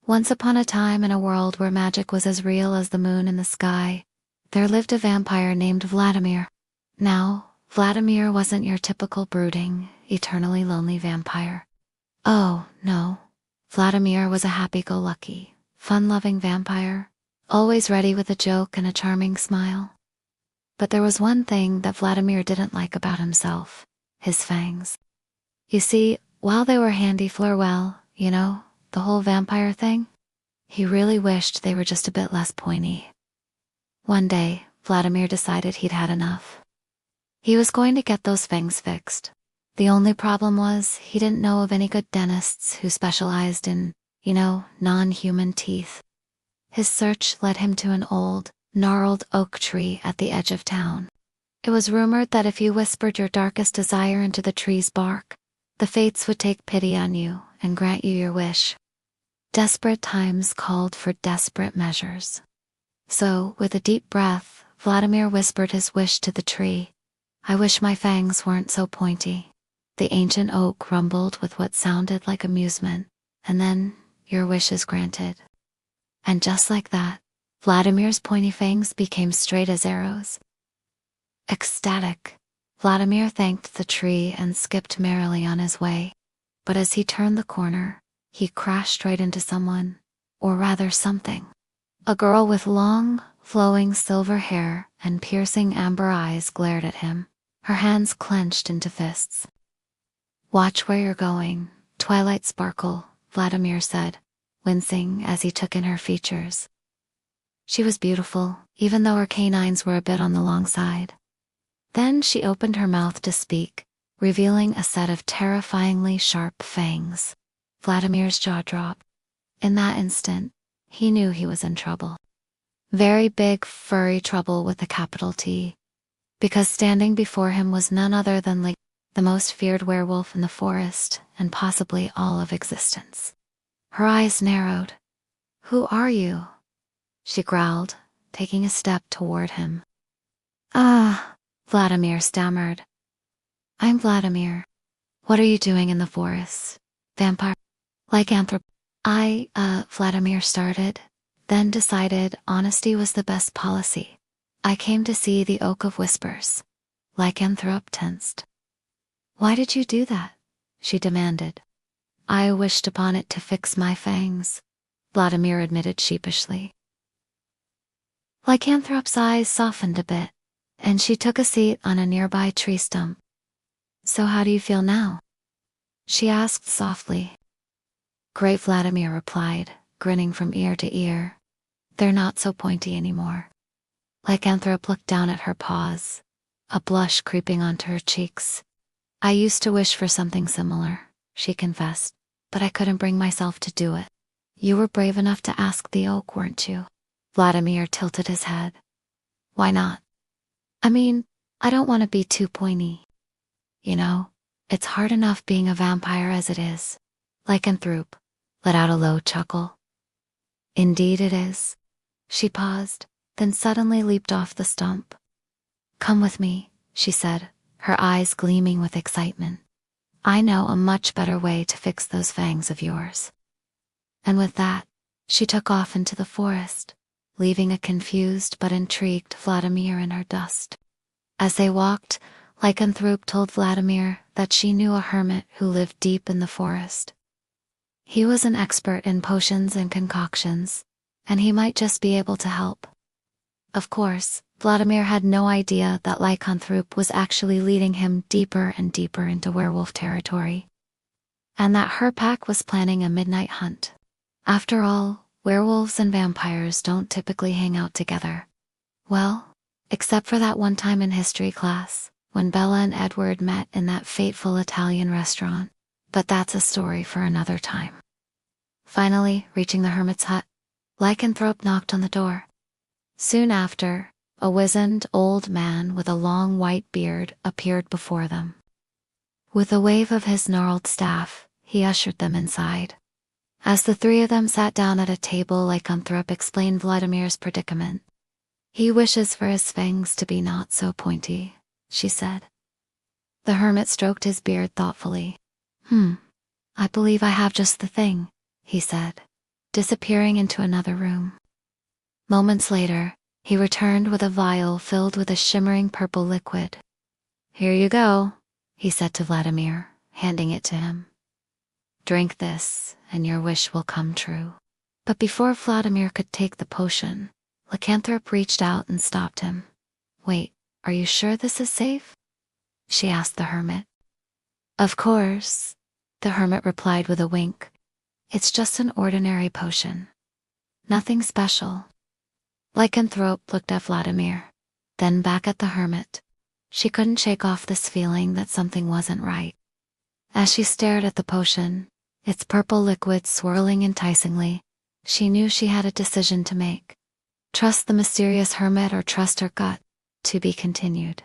Once upon a time, in a world where magic was as real as the moon in the sky, there lived a vampire named Vladimir. Now, Vladimir wasn't your typical brooding, eternally lonely vampire. Oh, no. Vladimir was a happy-go-lucky, fun-loving vampire, always ready with a joke and a charming smile. But there was one thing that Vladimir didn't like about himself: his fangs. You see, while they were handy for, well, the whole vampire thing, he really wished they were just a bit less pointy. One day, Vladimir decided he'd had enough. He was going to get those fangs fixed. The only problem was he didn't know of any good dentists who specialized in, non-human teeth. His search led him to an old, gnarled oak tree at the edge of town. It was rumored that if you whispered your darkest desire into the tree's bark, the fates would take pity on you and grant you your wish. Desperate times called for desperate measures. So, with a deep breath, Vladimir whispered his wish to the tree. "I wish my fangs weren't so pointy." The ancient oak rumbled with what sounded like amusement, and then, "Your wish is granted." And just like that, Vladimir's pointy fangs became straight as arrows. Ecstatic, Vladimir thanked the tree and skipped merrily on his way. But as he turned the corner, he crashed right into someone, or rather something. A girl with long, flowing silver hair and piercing amber eyes glared at him, her hands clenched into fists. "Watch where you're going, Twilight Sparkle," Vladimir said, wincing as he took in her features. She was beautiful, even though her canines were a bit on the long side. Then she opened her mouth to speak, revealing a set of terrifyingly sharp fangs. Vladimir's jaw dropped. In that instant, he knew he was in trouble. Very big, furry trouble with a capital T. Because standing before him was none other than the most feared werewolf in the forest, and possibly all of existence. Her eyes narrowed. "Who are you?" she growled, taking a step toward him. "Ah," Vladimir stammered. "I'm Vladimir. What are you doing in the forest? Vampire? Lycanthrope?" Vladimir started, then decided honesty was the best policy. "I came to see the Oak of Whispers." Lycanthrope tensed. "Why did you do that?" she demanded. "I wished upon it to fix my fangs," Vladimir admitted sheepishly. Lycanthrope's eyes softened a bit, and she took a seat on a nearby tree stump. "So how do you feel now?" she asked softly. "Great," Vladimir replied, grinning from ear to ear. "They're not so pointy anymore." Lycanthrope looked down at her paws, a blush creeping onto her cheeks. "I used to wish for something similar," she confessed, "but I couldn't bring myself to do it." "You were brave enough to ask the oak, weren't you?" Vladimir tilted his head. "Why not?" "I mean, I don't want to be too pointy. It's hard enough being a vampire as it is." Lycanthrope let out a low chuckle. "Indeed it is." She paused, then suddenly leaped off the stump. "Come with me," she said, her eyes gleaming with excitement. "I know a much better way to fix those fangs of yours." And with that, she took off into the forest, leaving a confused but intrigued Vladimir in her dust. As they walked, Lycanthrope told Vladimir that she knew a hermit who lived deep in the forest. He was an expert in potions and concoctions, and he might just be able to help. Of course, Vladimir had no idea that Lycanthrope was actually leading him deeper and deeper into werewolf territory, and that her pack was planning a midnight hunt. After all, werewolves and vampires don't typically hang out together. Well, except for that one time in history class, when Bella and Edward met in that fateful Italian restaurant. But that's a story for another time. Finally, reaching the hermit's hut, Lycanthrope knocked on the door. Soon after, a wizened old man with a long white beard appeared before them. With a wave of his gnarled staff, he ushered them inside. As the three of them sat down at a table, Lycanthrope explained Vladimir's predicament. "He wishes for his fangs to be not so pointy," she said. The hermit stroked his beard thoughtfully. I believe I have just the thing," he said. disappearing into another room. Moments later, he returned with a vial filled with a shimmering purple liquid. "Here you go," he said to Vladimir, handing it to him. "Drink this, and your wish will come true." But before Vladimir could take the potion, Lycanthrope reached out and stopped him. "Wait, are you sure this is safe?" she asked the hermit. "Of course," the hermit replied with a wink. "It's just an ordinary potion. Nothing special." Lycanthrope looked at Vladimir, then back at the hermit. She couldn't shake off this feeling that something wasn't right. As she stared at the potion, its purple liquid swirling enticingly, she knew she had a decision to make. Trust the mysterious hermit or trust her gut? To be continued.